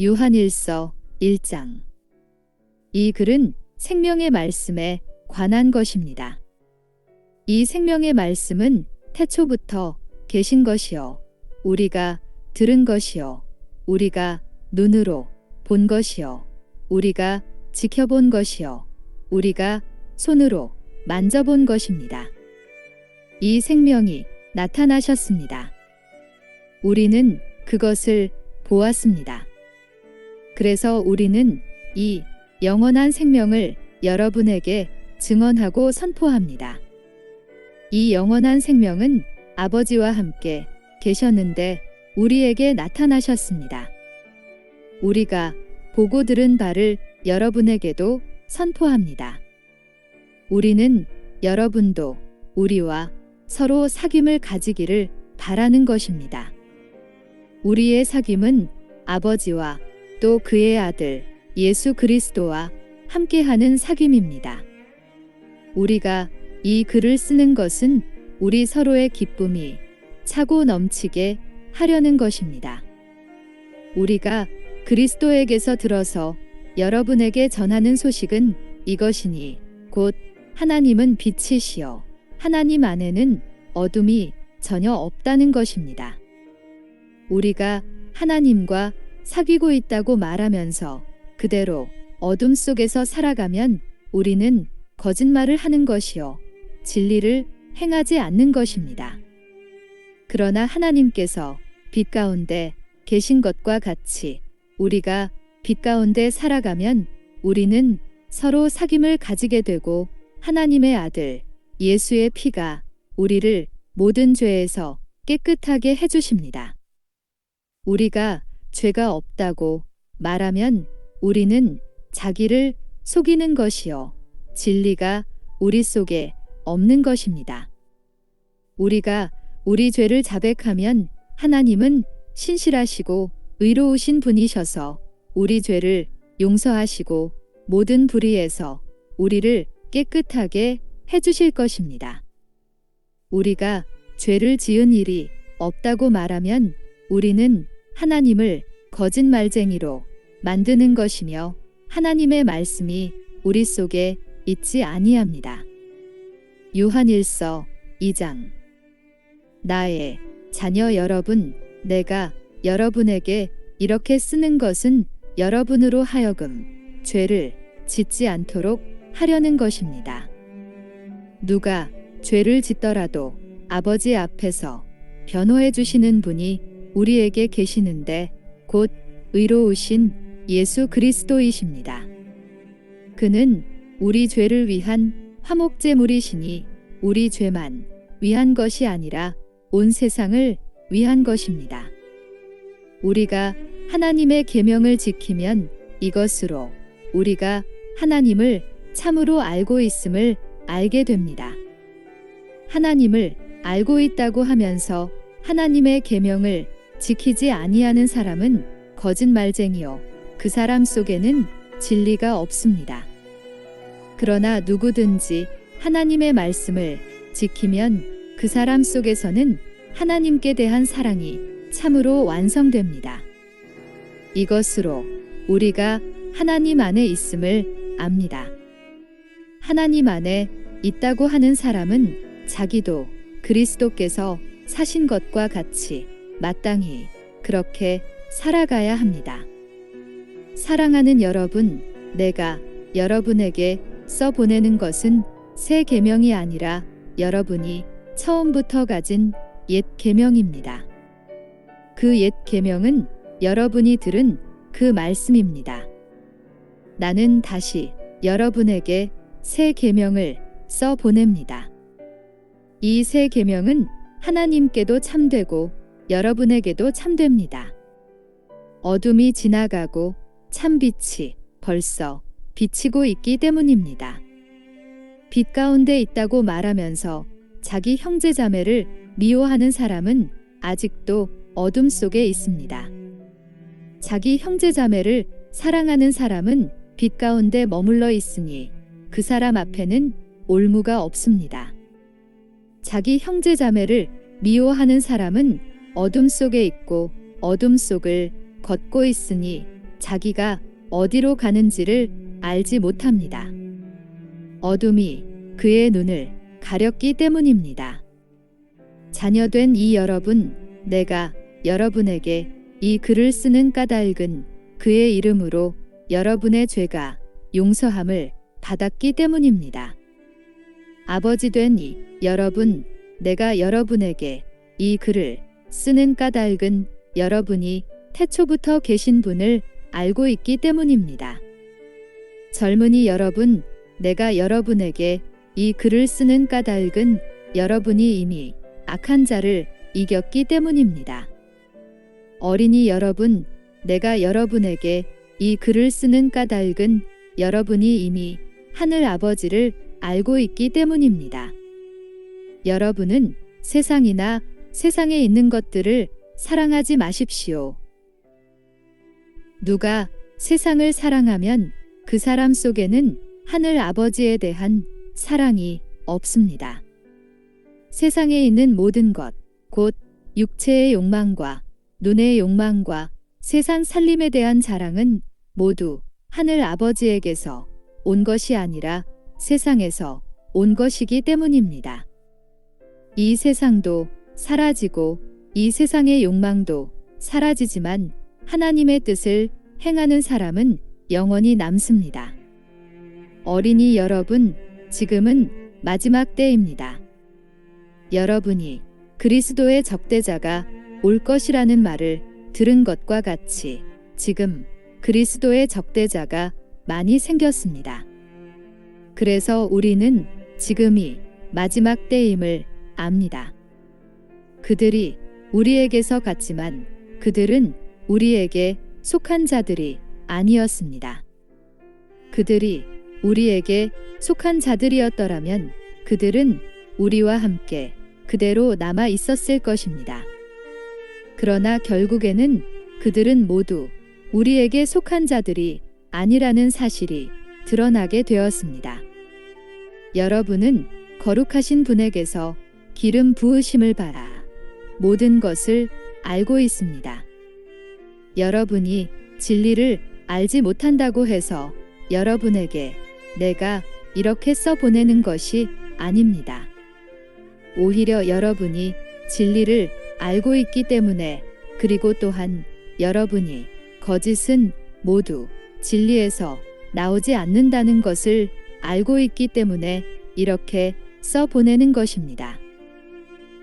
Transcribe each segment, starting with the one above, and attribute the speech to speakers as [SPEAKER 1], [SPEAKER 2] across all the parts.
[SPEAKER 1] 요한일서 1장. 이 글은 생명의 말씀에 관한 것입니다. 이 생명의 말씀은 태초부터 계신 것이요 우리가 들은 것이요 우리가 눈으로 본 것이요 우리가 지켜본 것이요 우리가 손으로 만져본 것입니다. 이 생명이 나타나셨습니다. 우리는 그것을 보았습니다. 그래서 우리는 이 영원한 생명을 여러분에게 증언하고 선포합니다. 이 영원한 생명은 아버지와 함께 계셨는데 우리에게 나타나셨습니다. 우리가 보고 들은 바를 여러분에게도 선포합니다. 우리는 여러분도 우리와 서로 사귐을 가지기를 바라는 것입니다. 우리의 사귐은 아버지와 또 그의 아들 예수 그리스도와 함께하는 사귐입니다. 우리가 이 글을 쓰는 것은 우리 서로의 기쁨이 차고 넘치게 하려는 것입니다. 우리가 그리스도에게서 들어서 여러분에게 전하는 소식은 이것이니 곧 하나님은 빛이시여 하나님 안에는 어둠이 전혀 없다는 것입니다. 우리가 하나님과 사귀고 있다고 말하면서 그대로 어둠 속에서 살아가면 우리는 거짓말을 하는 것이요 진리를 행하지 않는 것입니다. 그러나 하나님께서 빛 가운데 계신 것과 같이 우리가 빛 가운데 살아가면 우리는 서로 사귐을 가지게 되고 하나님의 아들 예수의 피가 우리를 모든 죄에서 깨끗하게 해주십니다. 우리가 죄가 없다고 말하면 우리는 자기를 속이는 것이요 진리가 우리 속에 없는 것입니다. 우리가 우리 죄를 자백하면 하나님은 신실하시고 의로우신 분이셔서 우리 죄를 용서하시고 모든 불의에서 우리를 깨끗하게 해주실 것입니다. 우리가 죄를 지은 일이 없다고 말하면 우리는 하나님을 거짓말쟁이로 만드는 것이며 하나님의 말씀이 우리 속에 있지 아니합니다. 요한일서 2장. 나의 자녀 여러분, 내가 여러분에게 이렇게 쓰는 것은 여러분으로 하여금 죄를 짓지 않도록 하려는 것입니다. 누가 죄를 짓더라도 아버지 앞에서 변호해 주시는 분이 우리에게 계시는데 곧 의로우신 예수 그리스도이십니다. 그는 우리 죄를 위한 화목제물이시니 우리 죄만 위한 것이 아니라 온 세상을 위한 것입니다. 우리가 하나님의 계명을 지키면 이것으로 우리가 하나님을 참으로 알고 있음을 알게 됩니다. 하나님을 알고 있다고 하면서 하나님의 계명을 지키지 아니하는 사람은 거짓말쟁이요 그 사람 속에는 진리가 없습니다. 그러나 누구든지 하나님의 말씀을 지키면 그 사람 속에서는 하나님께 대한 사랑이 참으로 완성됩니다. 이것으로 우리가 하나님 안에 있음을 압니다. 하나님 안에 있다고 하는 사람은 자기도 그리스도께서 사신 것과 같이 마땅히 그렇게 살아가야 합니다. 사랑하는 여러분, 내가 여러분에게 써보내는 것은 새 계명이 아니라 여러분이 처음부터 가진 옛 계명입니다. 그 옛 계명은 여러분이 들은 그 말씀입니다. 나는 다시 여러분에게 새 계명을 써보냅니다. 이 새 계명은 하나님께도 참되고 여러분에게도 참됩니다. 어둠이 지나가고 참빛이 벌써 비치고 있기 때문입니다. 빛 가운데 있다고 말하면서 자기 형제자매를 미워하는 사람은 아직도 어둠 속에 있습니다. 자기 형제자매를 사랑하는 사람은 빛 가운데 머물러 있으니 그 사람 앞에는 올무가 없습니다. 자기 형제자매를 미워하는 사람은 어둠 속에 있고 어둠 속을 걷고 있으니 자기가 어디로 가는지를 알지 못합니다. 어둠이 그의 눈을 가렸기 때문입니다. 자녀된 이 여러분, 내가 여러분에게 이 글을 쓰는 까닭은 그의 이름으로 여러분의 죄가 용서함을 받았기 때문입니다. 아버지 된 이 여러분, 내가 여러분에게 이 글을 쓰는 까닭은 여러분이 태초부터 계신 분을 알고 있기 때문입니다. 젊은이 여러분, 내가 여러분에게 이 글을 쓰는 까닭은 여러분이 이미 악한 자를 이겼기 때문입니다. 어린이 여러분, 내가 여러분에게 이 글을 쓰는 까닭은 여러분이 이미 하늘 아버지를 알고 있기 때문입니다. 여러분은 세상이나 세상에 있는 것들을 사랑하지 마십시오. 누가 세상을 사랑하면 그 사람 속에는 하늘 아버지에 대한 사랑이 없습니다. 세상에 있는 모든 것, 곧 육체의 욕망과 눈의 욕망과 세상 살림에 대한 자랑은 모두 하늘 아버지에게서 온 것이 아니라 세상에서 온 것이기 때문입니다. 이 세상도 사라지고 이 세상의 욕망도 사라지지만 하나님의 뜻을 행하는 사람은 영원히 남습니다. 어린이 여러분, 지금은 마지막 때입니다. 여러분이 그리스도의 적대자가 올 것이라는 말을 들은 것과 같이 지금 그리스도의 적대자가 많이 생겼습니다. 그래서 우리는 지금이 마지막 때임을 압니다. 그들이 우리에게서 갔지만 그들은 우리에게 속한 자들이 아니었습니다. 그들이 우리에게 속한 자들이었더라면 그들은 우리와 함께 그대로 남아 있었을 것입니다. 그러나 결국에는 그들은 모두 우리에게 속한 자들이 아니라는 사실이 드러나게 되었습니다. 여러분은 거룩하신 분에게서 기름 부으심을 받아 모든 것을 알고 있습니다. 여러분이 진리를 알지 못한다고 해서 여러분에게 내가 이렇게 써보내는 것이 아닙니다. 오히려 여러분이 진리를 알고 있기 때문에, 그리고 또한 여러분이 거짓은 모두 진리에서 나오지 않는다는 것을 알고 있기 때문에 이렇게 써보내는 것입니다.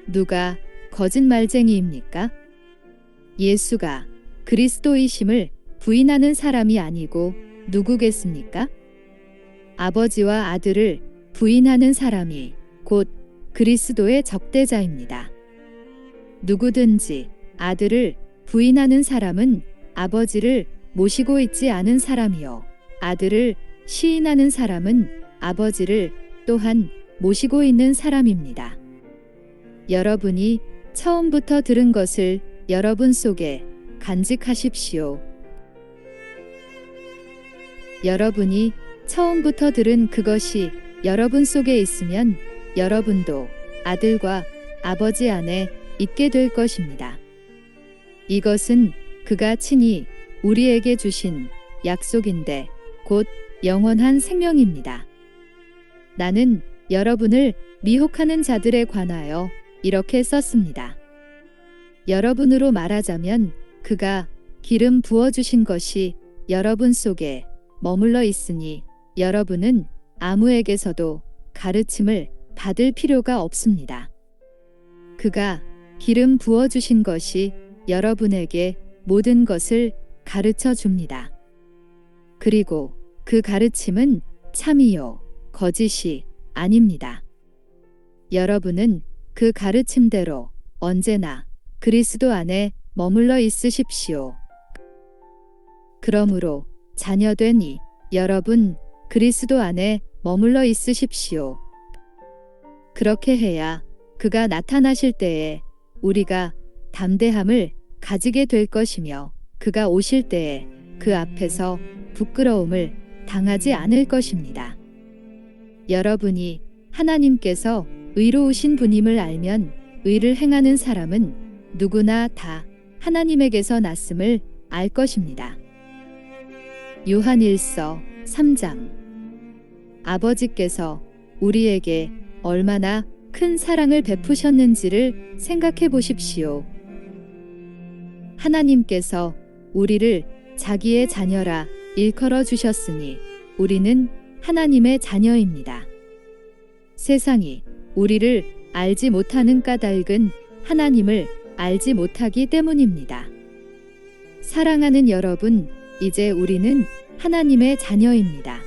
[SPEAKER 1] 누가 거짓말쟁이입니까? 예수가 그리스도이심을 부인하는 사람이 아니고 누구겠습니까? 아버지와 아들을 부인하는 사람이 곧 그리스도의 적대자입니다. 누구든지 아들을 부인하는 사람은 아버지를 모시고 있지 않은 사람이요, 아들을 시인하는 사람은 아버지를 또한 모시고 있는 사람입니다. 여러분이 처음부터 들은 것을 여러분 속에 간직하십시오. 여러분이 처음부터 들은 그것이 여러분 속에 있으면 여러분도 아들과 아버지 안에 있게 될 것입니다. 이것은 그가 친히 우리에게 주신 약속인데 곧 영원한 생명입니다. 나는 여러분을 미혹하는 자들에 관하여 이렇게 썼습니다. 여러분으로 말하자면 그가 기름 부어주신 것이 여러분 속에 머물러 있으니 여러분은 아무에게서도 가르침을 받을 필요가 없습니다. 그가 기름 부어주신 것이 여러분에게 모든 것을 가르쳐 줍니다. 그리고 그 가르침은 참이요, 거짓이 아닙니다. 여러분은 그 가르침대로 언제나 그리스도 안에 머물러 있으십시오. 그러므로 자녀된 이 여러분, 그리스도 안에 머물러 있으십시오. 그렇게 해야 그가 나타나실 때에 우리가 담대함을 가지게 될 것이며 그가 오실 때에 그 앞에서 부끄러움을 당하지 않을 것입니다. 여러분이 하나님께서 의로우신 분임을 알면 의를 행하는 사람은 누구나 다 하나님에게서 났음을 알 것입니다. 요한 1서 3장. 아버지께서 우리에게 얼마나 큰 사랑을 베푸셨는지를 생각해 보십시오. 하나님께서 우리를 자기의 자녀라 일컬어 주셨으니 우리는 하나님의 자녀입니다. 세상이 우리를 알지 못하는 까닭은 하나님을 알지 못하기 때문입니다. 사랑하는 여러분, 이제 우리는 하나님의 자녀입니다.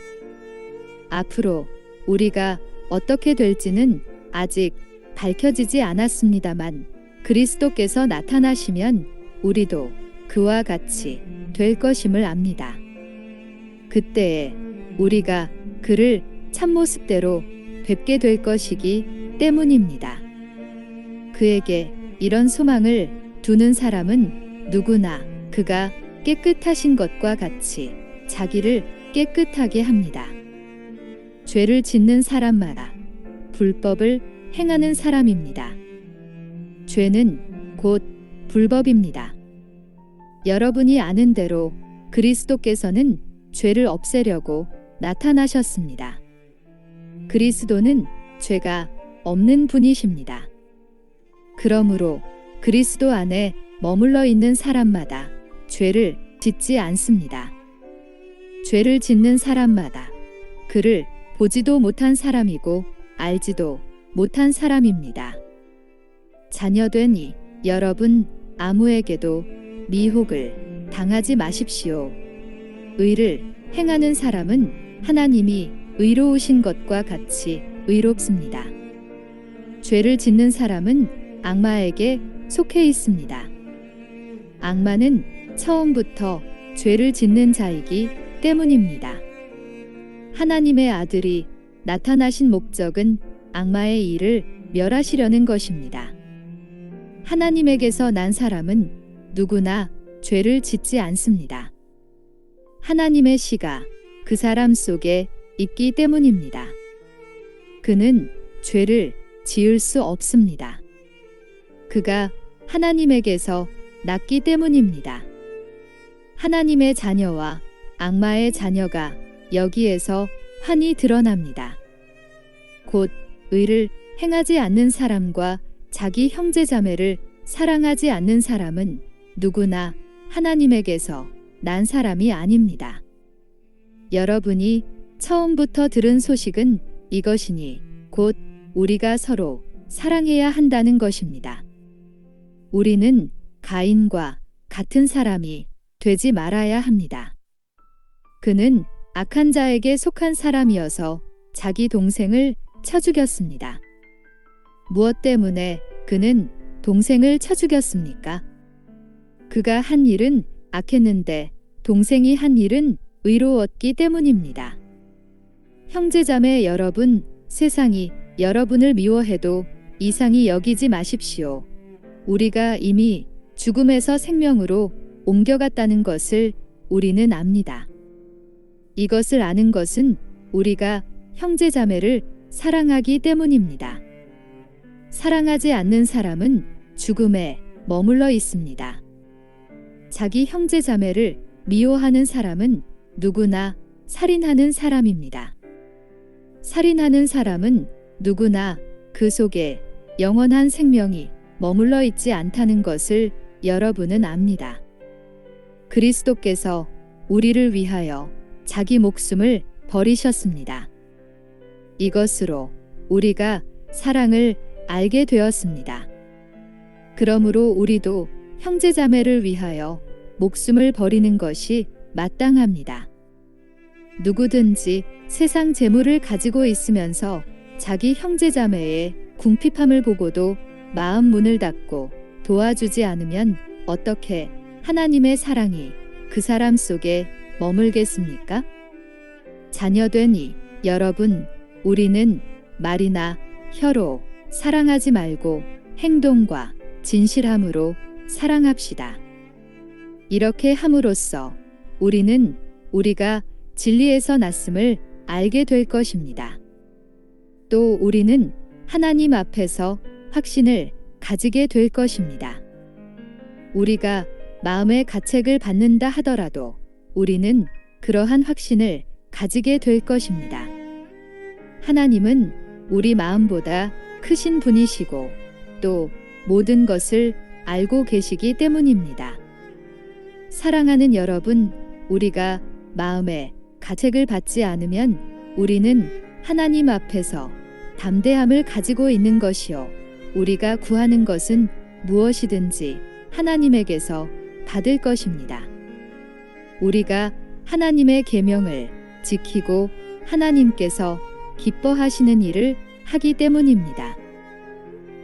[SPEAKER 1] 앞으로 우리가 어떻게 될지는 아직 밝혀지지 않았습니다만 그리스도께서 나타나시면 우리도 그와 같이 될 것임을 압니다. 그때에 우리가 그를 참모습대로 뵙게 될 것이기 때문입니다. 그에게 이런 소망을 두는 사람은 누구나 그가 깨끗하신 것과 같이 자기를 깨끗하게 합니다. 죄를 짓는 사람마다 불법을 행하는 사람입니다. 죄는 곧 불법입니다. 여러분이 아는 대로 그리스도께서는 죄를 없애려고 나타나셨습니다. 그리스도는 죄가 없는 분이십니다. 그러므로 그리스도 안에 머물러 있는 사람마다 죄를 짓지 않습니다. 죄를 짓는 사람마다 그를 보지도 못한 사람이고 알지도 못한 사람입니다. 자녀된 이 여러분, 아무에게도 미혹을 당하지 마십시오. 의를 행하는 사람은 하나님이 의로우신 것과 같이 의롭습니다. 죄를 짓는 사람은 악마에게 속해 있습니다. 악마는 처음부터 죄를 짓는 자이기 때문입니다. 하나님의 아들이 나타나신 목적은 악마의 일을 멸하시려는 것입니다. 하나님에게서 난 사람은 누구나 죄를 짓지 않습니다. 하나님의 씨가 그 사람 속에 있기 때문입니다. 그는 죄를 지을 수 없습니다. 그가 하나님에게서 났기 때문입니다. 하나님의 자녀와 악마의 자녀가 여기에서 환히 드러납니다. 곧 의를 행하지 않는 사람과 자기 형제자매를 사랑하지 않는 사람은 누구나 하나님에게서 난 사람이 아닙니다. 여러분이 처음부터 들은 소식은 이것이니 곧 우리가 서로 사랑해야 한다는 것입니다. 우리는 가인과 같은 사람이 되지 말아야 합니다. 그는 악한 자에게 속한 사람이어서 자기 동생을 쳐 죽였습니다. 무엇 때문에 그는 동생을 쳐 죽였습니까? 그가 한 일은 악했는데 동생이 한 일은 의로웠기 때문입니다. 형제자매 여러분, 세상이 여러분을 미워해도 이상히 여기지 마십시오. 우리가 이미 죽음에서 생명으로 옮겨갔다는 것을 우리는 압니다. 이것을 아는 것은 우리가 형제자매를 사랑하기 때문입니다. 사랑하지 않는 사람은 죽음에 머물러 있습니다. 자기 형제자매를 미워하는 사람은 누구나 살인하는 사람입니다. 살인하는 사람은 누구나 그 속에 영원한 생명이 머물러 있지 않다는 것을 여러분은 압니다. 그리스도께서 우리를 위하여 자기 목숨을 버리셨습니다. 이것으로 우리가 사랑을 알게 되었습니다. 그러므로 우리도 형제자매를 위하여 목숨을 버리는 것이 마땅합니다. 누구든지 세상 재물을 가지고 있으면서 자기 형제자매의 궁핍함을 보고도 마음 문을 닫고 도와주지 않으면 어떻게 하나님의 사랑이 그 사람 속에 머물겠습니까? 자녀된 이 여러분, 우리는 말이나 혀로 사랑하지 말고 행동과 진실함으로 사랑합시다. 이렇게 함으로써 우리는 우리가 진리에서 났음을 알게 될 것입니다. 또 우리는 하나님 앞에서 확신을 가지게 될 것입니다. 우리가 마음의 가책을 받는다 하더라도 우리는 그러한 확신을 가지게 될 것입니다. 하나님은 우리 마음보다 크신 분이시고 또 모든 것을 알고 계시기 때문입니다. 사랑하는 여러분, 우리가 마음에 가책을 받지 않으면 우리는 하나님 앞에서 담대함을 가지고 있는 것이요. 우리가 구하는 것은 무엇이든지 하나님에게서 받을 것입니다. 우리가 하나님의 계명을 지키고 하나님께서 기뻐하시는 일을 하기 때문입니다.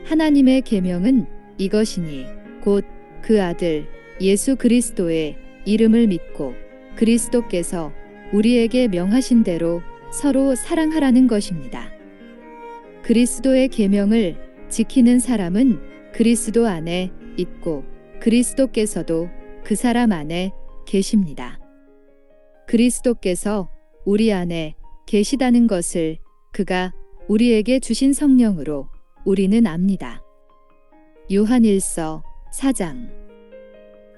[SPEAKER 1] 하나님의 계명은 이것이니 곧 그 아들 예수 그리스도의 이름을 믿고 그리스도께서 우리에게 명하신 대로 서로 사랑하라는 것입니다. 그리스도의 계명을 지키는 사람은 그리스도 안에 있고 그리스도께서도 그 사람 안에 계십니다. 그리스도께서 우리 안에 계시다는 것을 그가 우리에게 주신 성령으로 우리는 압니다. 요한 1서 4장.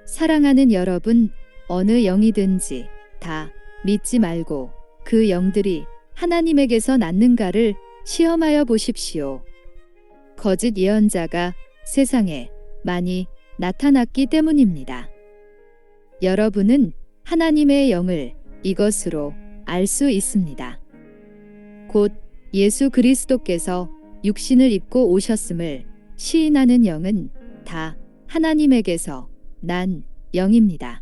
[SPEAKER 1] 사랑하는 여러분, 어느 영이든지 다 믿지 말고 그 영들이 하나님에게서 났는가를 시험하여 보십시오. 거짓 예언자가 세상에 많이 나타났기 때문입니다. 여러분은 하나님의 영을 이것으로 알 수 있습니다. 곧 예수 그리스도께서 육신을 입고 오셨음을 시인하는 영은 다 하나님에게서 난 영입니다.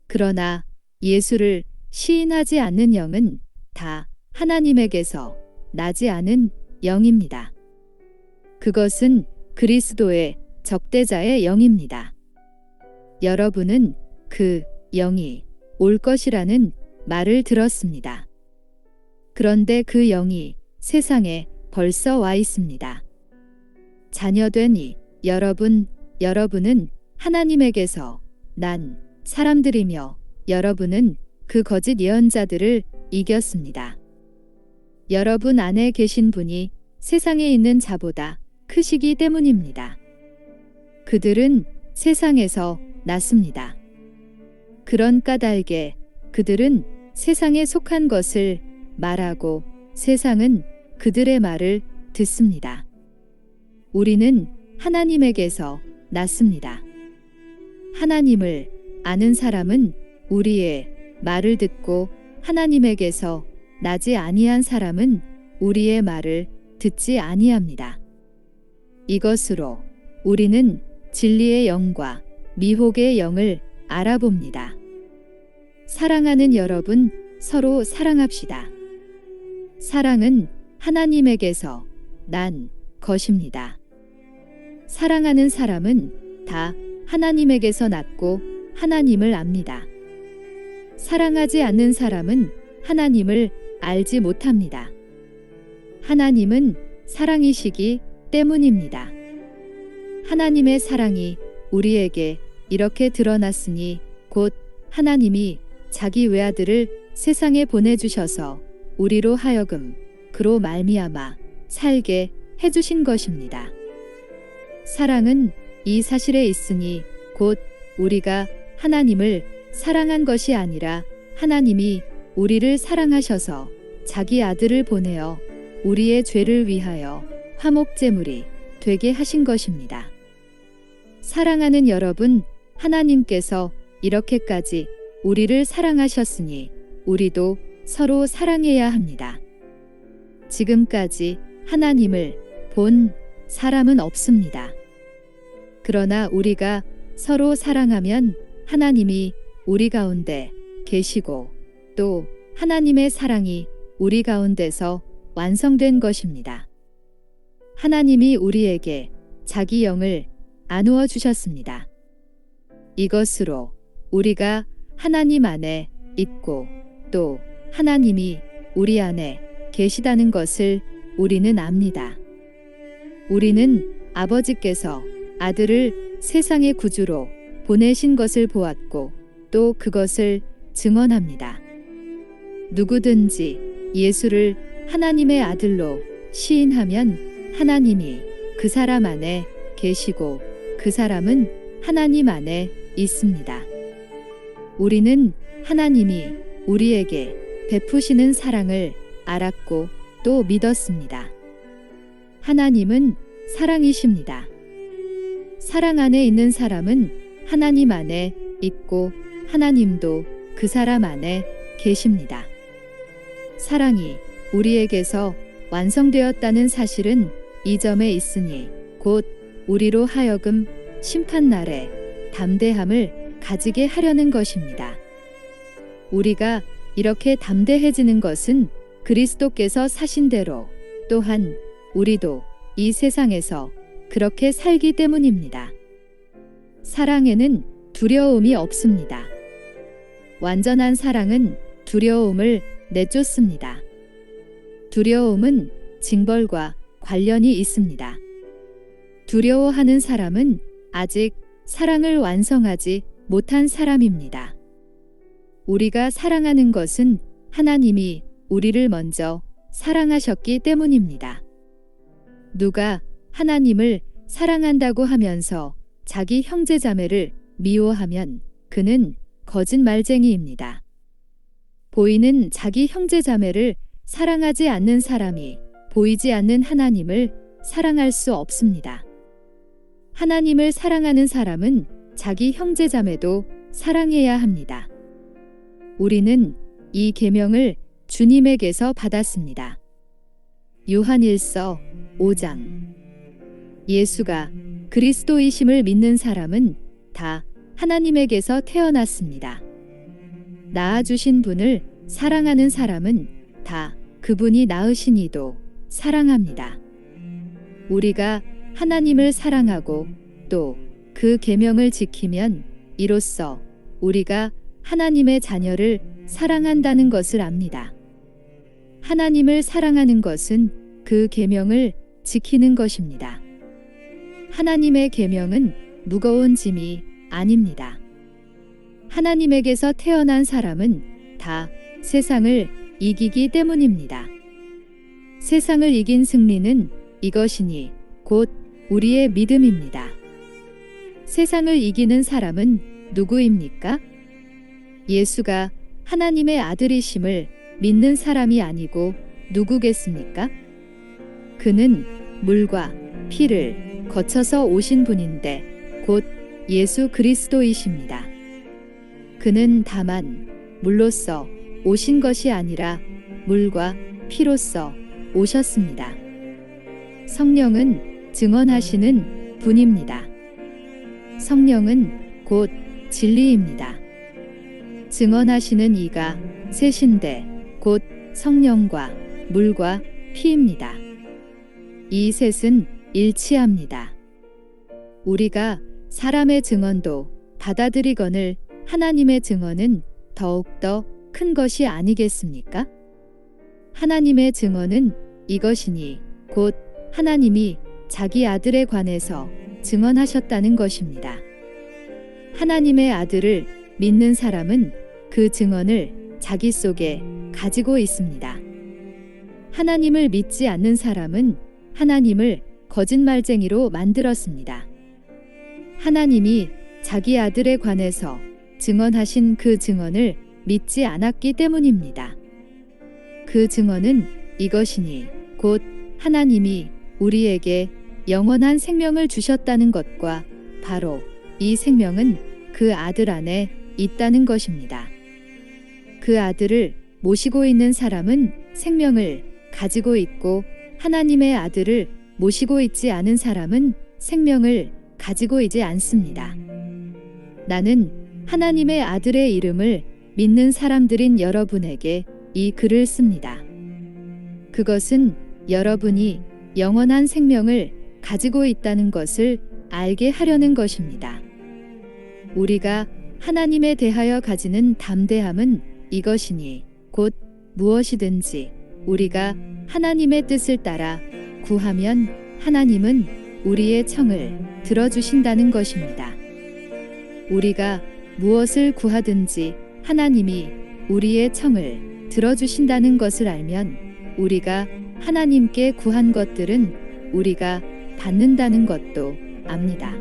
[SPEAKER 1] 그러나 예수를 시인하지 않는 영은 다 하나님에게서 나지 않은 영입니다. 그것은 그리스도의 적대자의 영입니다. 여러분은 그 영이 올 것이라는 말을 들었습니다. 그런데 그 영이 세상에 벌써 와 있습니다. 자녀된 여러분은 하나님에게서 난 사람들이며 여러분은 그 거짓 예언자들을 이겼습니다. 여러분 안에 계신 분이 세상에 있는 자보다 크시기 때문입니다. 그들은 세상에서 났습니다. 그런 까닭에 그들은 세상에 속한 것을 말하고 세상은 그들의 말을 듣습니다. 우리는 하나님에게서 났습니다. 하나님을 아는 사람은 우리의 말을 듣고 하나님에게서 나지 아니한 사람은 우리의 말을 듣지 아니합니다. 이것으로 우리는 진리의 영과 미혹의 영을 알아봅니다. 사랑하는 여러분, 서로 사랑합시다. 사랑은 하나님에게서 난 것입니다. 사랑하는 사람은 다 하나님에게서 났고 하나님을 압니다. 사랑하지 않는 사람은 하나님을 알지 못합니다. 하나님은 사랑이시기 때문입니다. 하나님의 사랑이 우리에게 이렇게 드러났으니 곧 하나님이 자기 외아들을 세상에 보내주셔서 우리로 하여금 그로 말미암아 살게 해주신 것입니다. 사랑은 이 사실에 있으니 곧 우리가 하나님을 사랑한 것이 아니라 하나님이 우리를 사랑하셔서 자기 아들을 보내어 우리의 죄를 위하여 화목제물이 되게 하신 것입니다. 사랑하는 여러분, 하나님께서 이렇게까지 우리를 사랑하셨으니 우리도 서로 사랑해야 합니다. 지금까지 하나님을 본 사람은 없습니다. 그러나 우리가 서로 사랑하면 하나님이 우리 가운데 계시고 또 하나님의 사랑이 우리 가운데서 완성된 것입니다. 하나님이 우리에게 자기 영을 나누어 주셨습니다. 이것으로 우리가 하나님 안에 있고 또 하나님이 우리 안에 계시다는 것을 우리는 압니다. 우리는 아버지께서 아들을 세상의 구주로 보내신 것을 보았고 또 그것을 증언합니다. 누구든지 예수를 하나님의 아들로 시인하면 하나님이 그 사람 안에 계시고 그 사람은 하나님 안에 있습니다. 우리는 하나님이 우리에게 베푸시는 사랑을 알았고 또 믿었습니다. 하나님은 사랑이십니다. 사랑 안에 있는 사람은 하나님 안에 있고 하나님도 그 사람 안에 계십니다. 사랑이 우리에게서 완성되었다는 사실은 이 점에 있으니 곧 우리로 하여금 심판날에 담대함을 가지게 하려는 것입니다. 우리가 이렇게 담대해지는 것은 그리스도께서 사신 대로 또한 우리도 이 세상에서 그렇게 살기 때문입니다. 사랑에는 두려움이 없습니다. 완전한 사랑은 두려움을 내쫓습니다. 두려움은 징벌과 관련이 있습니다. 두려워하는 사람은 아직 사랑을 완성하지 못한 사람입니다. 우리가 사랑하는 것은 하나님이 우리를 먼저 사랑하셨기 때문입니다. 누가 하나님을 사랑한다고 하면서 자기 형제자매를 미워하면 그는 거짓말쟁이입니다. 보이는 자기 형제자매를 사랑하지 않는 사람이 보이지 않는 하나님을 사랑할 수 없습니다. 하나님을 사랑하는 사람은 자기 형제자매도 사랑해야 합니다. 우리는 이 계명을 주님에게서 받았습니다. 요한일서 5장. 예수가 그리스도이심을 믿는 사람은 다 하나님에게서 태어났습니다. 낳아주신 분을 사랑하는 사람은 다 그분이 낳으신 이도 사랑합니다. 우리가 하나님을 사랑하고 또 그 계명을 지키면 이로써 우리가 하나님의 자녀를 사랑한다는 것을 압니다. 하나님을 사랑하는 것은 그 계명을 지키는 것입니다. 하나님의 계명은 무거운 짐이 아닙니다. 하나님에게서 태어난 사람은 다 세상을 이기기 때문입니다. 세상을 이긴 승리는 이것이니 곧 우리의 믿음입니다. 세상을 이기는 사람은 누구입니까? 예수가 하나님의 아들이심을 믿는 사람이 아니고 누구겠습니까? 그는 물과 피를 거쳐서 오신 분인데 곧 예수 그리스도이십니다. 그는 다만 물로서 오신 것이 아니라 물과 피로써 오셨습니다. 성령은 증언하시는 분입니다. 성령은 곧 진리입니다. 증언하시는 이가 셋인데 곧 성령과 물과 피입니다. 이 셋은 일치합니다. 우리가 사람의 증언도 받아들이거늘 하나님의 증언은 더욱더 큰 것이 아니겠습니까? 하나님의 증언은 이것이니 곧 하나님이 자기 아들에 관해서 증언하셨다는 것입니다. 하나님의 아들을 믿는 사람은 그 증언을 자기 속에 가지고 있습니다. 하나님을 믿지 않는 사람은 하나님을 거짓말쟁이로 만들었습니다. 하나님이 자기 아들에 관해서 증언하신 그 증언을 믿지 않았기 때문입니다. 그 증언은 이것이니 곧 하나님이 우리에게 영원한 생명을 주셨다는 것과 바로 이 생명은 그 아들 안에 있다는 것입니다. 그 아들을 모시고 있는 사람은 생명을 가지고 있고 하나님의 아들을 모시고 있지 않은 사람은 생명을 가지고 있지 않습니다. 나는 하나님의 아들의 이름을 믿는 사람들인 여러분에게 이 글을 씁니다. 그것은 여러분이 영원한 생명을 가지고 있다는 것을 알게 하려는 것입니다. 우리가 하나님에 대하여 가지는 담대함은 이것이니 곧 무엇이든지 우리가 하나님의 뜻을 따라 구하면 하나님은 우리의 청을 들어주신다는 것입니다. 우리가 무엇을 구하든지 하나님이 우리의 청을 들어주신다는 것을 알면 우리가 하나님께 구한 것들은 우리가 받는다는 것도 압니다.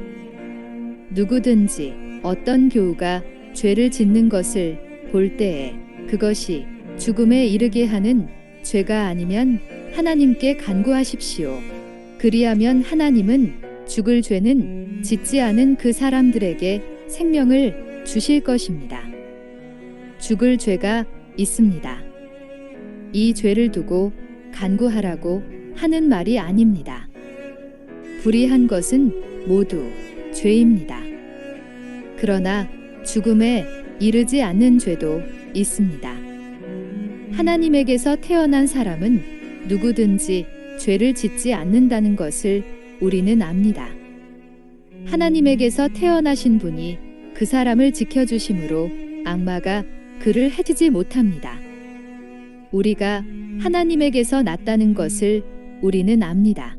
[SPEAKER 1] 누구든지 어떤 교우가 죄를 짓는 것을 볼 때에 그것이 죽음에 이르게 하는 죄가 아니면 하나님께 간구하십시오. 그리하면 하나님은 죽을 죄는 짓지 않은 그 사람들에게 생명을 주실 것입니다. 죽을 죄가 있습니다. 이 죄를 두고 간구하라고 하는 말이 아닙니다. 불의한 것은 모두 죄입니다. 그러나 죽음에 이르지 않는 죄도 있습니다. 하나님에게서 태어난 사람은 누구든지 죄를 짓지 않는다는 것을 우리는 압니다. 하나님에게서 태어나신 분이 그 사람을 지켜주심으로 악마가 그를 해치지 못합니다. 우리가 하나님에게서 났다는 것을 우리는 압니다.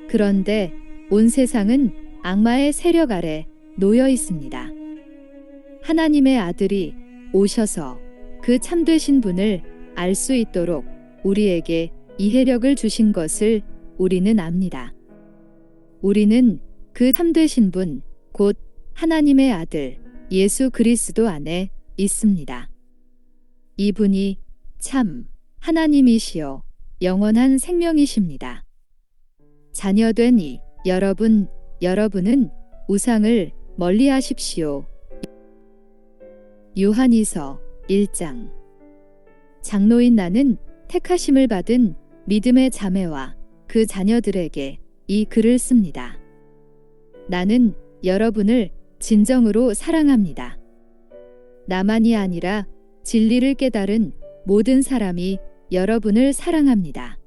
[SPEAKER 1] 그런데 온 세상은 악마의 세력 아래 놓여 있습니다. 하나님의 아들이 오셔서 그 참되신 분을 알 수 있도록 우리에게 이해력을 주신 것을 우리는 압니다. 우리는 그 참되신 분, 곧 하나님의 아들 예수 그리스도 안에 있습니다. 이분이 참 하나님이시여 영원한 생명이십니다. 자녀된 여러분은 우상을 멀리하십시오. 요한이서 1장. 장로인 나는 택하심을 받은 믿음의 자매와 그 자녀들에게 이 글을 씁니다. 나는 여러분을 진정으로 사랑합니다. 나만이 아니라 진리를 깨달은 모든 사람이 여러분을 사랑합니다.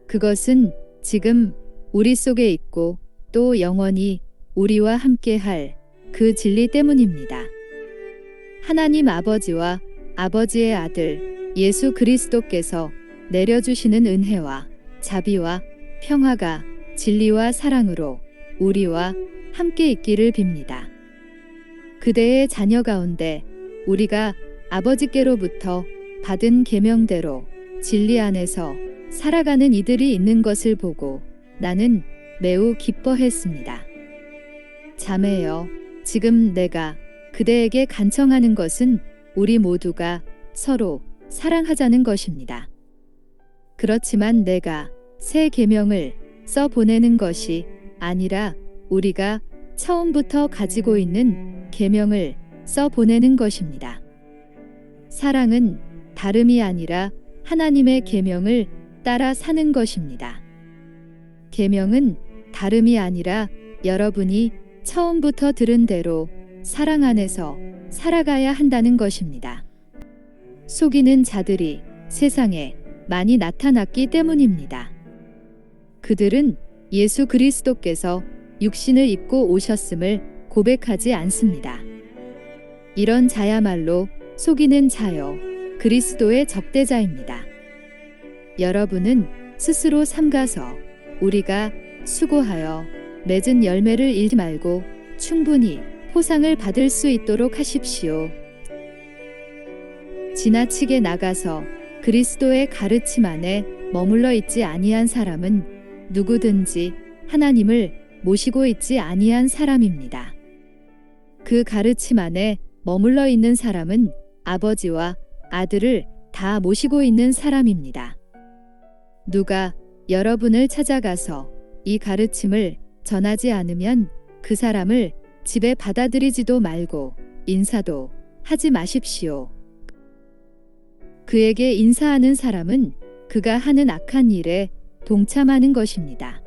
[SPEAKER 1] 그것은 지금 우리 속에 있고 또 영원히 우리와 함께할 그 진리 때문입니다. 하나님 아버지와 아버지의 아들 예수 그리스도께서 내려주시는 은혜와 자비와 평화가 진리와 사랑으로 우리와 함께 있기를 빕니다. 그대의 자녀 가운데 우리가 아버지께로부터 받은 계명대로 진리 안에서 살아가는 이들이 있는 것을 보고 나는 매우 기뻐했습니다. 자매여, 지금 내가 그대에게 간청하는 것은 우리 모두가 서로 사랑하자는 것입니다. 그렇지만 내가 새 계명을 써 보내는 것이 아니라 우리가 처음부터 가지고 있는 계명을 써 보내는 것입니다. 사랑은 다름이 아니라 하나님의 계명을 따라 사는 것입니다. 계명은 다름이 아니라 여러분이 처음부터 들은 대로 사랑 안에서 살아가야 한다는 것입니다. 속이는 자들이 세상에 많이 나타났기 때문입니다. 그들은 예수 그리스도께서 육신을 입고 오셨음을 고백하지 않습니다. 이런 자야말로 속이는 자요, 그리스도의 적대자입니다. 여러분은 스스로 삼가서 우리가 수고하여 맺은 열매를 잃지 말고 충분히 포상을 받을 수 있도록 하십시오. 지나치게 나가서 그리스도의 가르침 안에 머물러 있지 아니한 사람은 누구든지 하나님을 모시고 있지 아니한 사람입니다. 그 가르침 안에 머물러 있는 사람은 아버지와 아들을 다 모시고 있는 사람입니다. 누가 여러분을 찾아가서 이 가르침을 전하지 않으면 그 사람을 집에 받아들이지도 말고 인사도 하지 마십시오. 그에게 인사하는 사람은 그가 하는 악한 일에 동참하는 것입니다.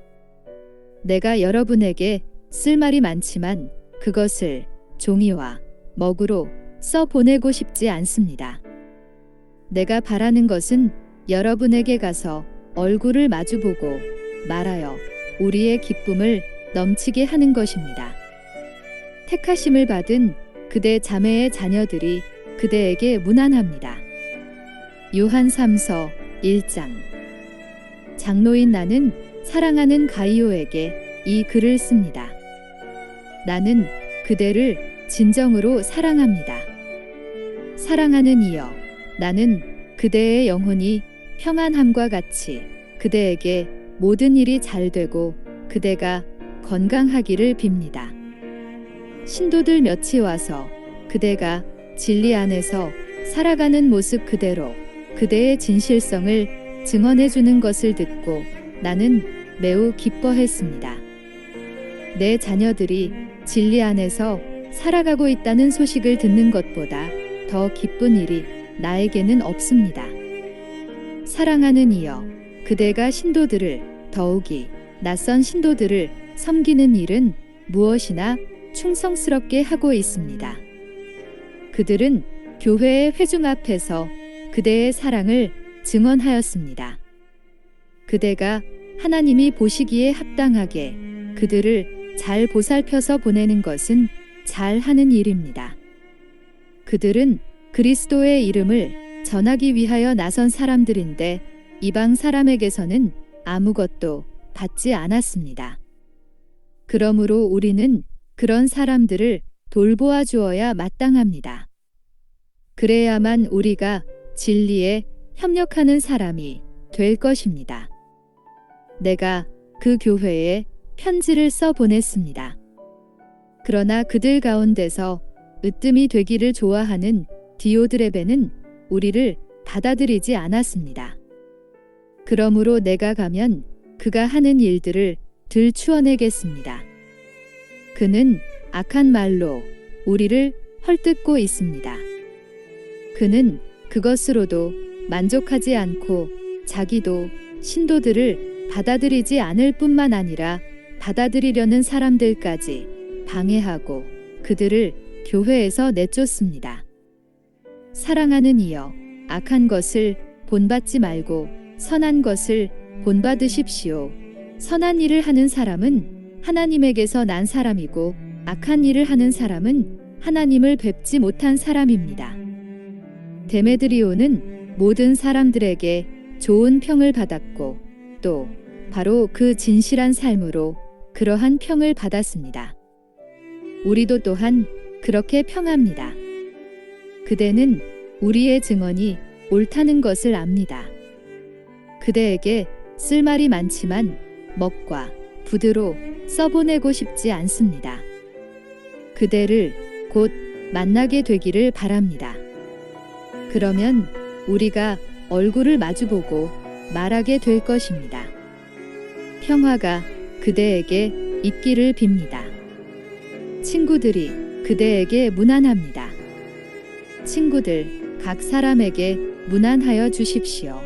[SPEAKER 1] 내가 여러분에게 쓸 말이 많지만 그것을 종이와 먹으로 써 보내고 싶지 않습니다. 내가 바라는 것은 여러분에게 가서 얼굴을 마주보고 말하여 우리의 기쁨을 넘치게 하는 것입니다. 택하심을 받은 그대 자매의 자녀들이 그대에게 문안합니다. 요한 3서 1장. 장로인 나는 사랑하는 가이오에게 이 글을 씁니다. 나는 그대를 진정으로 사랑합니다. 사랑하는 이여, 나는 그대의 영혼이 평안함과 같이 그대에게 모든 일이 잘 되고 그대가 건강하기를 빕니다. 신도들 몇이 와서 그대가 진리 안에서 살아가는 모습 그대로 그대의 진실성을 증언해 주는 것을 듣고 나는 매우 기뻐했습니다. 내 자녀들이 진리 안에서 살아가고 있다는 소식을 듣는 것보다 더 기쁜 일이 나에게는 없습니다. 사랑하는 이여, 그대가 신도들을 더욱이 낯선 신도들을 섬기는 일은 무엇이나 충성스럽게 하고 있습니다. 그들은 교회의 회중 앞에서 그대의 사랑을 증언하였습니다. 그대가 하나님이 보시기에 합당하게 그들을 잘 보살펴서 보내는 것은 잘하는 일입니다. 그들은 그리스도의 이름을 전하기 위하여 나선 사람들인데 이방 사람에게서는 아무것도 받지 않았습니다. 그러므로 우리는 그런 사람들을 돌보아 주어야 마땅합니다. 그래야만 우리가 진리에 협력하는 사람이 될 것입니다. 내가 그 교회에 편지를 써 보냈습니다. 그러나 그들 가운데서 으뜸이 되기를 좋아하는 디오드레베는 우리를 받아들이지 않았습니다. 그러므로 내가 가면 그가 하는 일들을 들추어내겠습니다. 그는 악한 말로 우리를 헐뜯고 있습니다. 그는 그것으로도 만족하지 않고 자기도 신도들을 받아들이지 않을 뿐만 아니라 받아들이려는 사람들까지 방해하고 그들을 교회에서 내쫓습니다. 사랑하는 이여, 악한 것을 본받지 말고 선한 것을 본받으십시오. 선한 일을 하는 사람은 하나님에게서 난 사람이고 악한 일을 하는 사람은 하나님을 뵙지 못한 사람입니다. 데메드리오는 모든 사람들에게 좋은 평을 받았고 또 바로 그 진실한 삶으로 그러한 평을 받았습니다. 우리도 또한 그렇게 평합니다. 그대는 우리의 증언이 옳다는 것을 압니다. 그대에게 쓸 말이 많지만 먹과 부드로 써보내고 싶지 않습니다. 그대를 곧 만나게 되기를 바랍니다. 그러면 우리가 얼굴을 마주보고 말하게 될 것입니다. 평화가 그대에게 있기를 빕니다. 친구들이 그대에게 문안합니다. 친구들, 각 사람에게 문안하여 주십시오.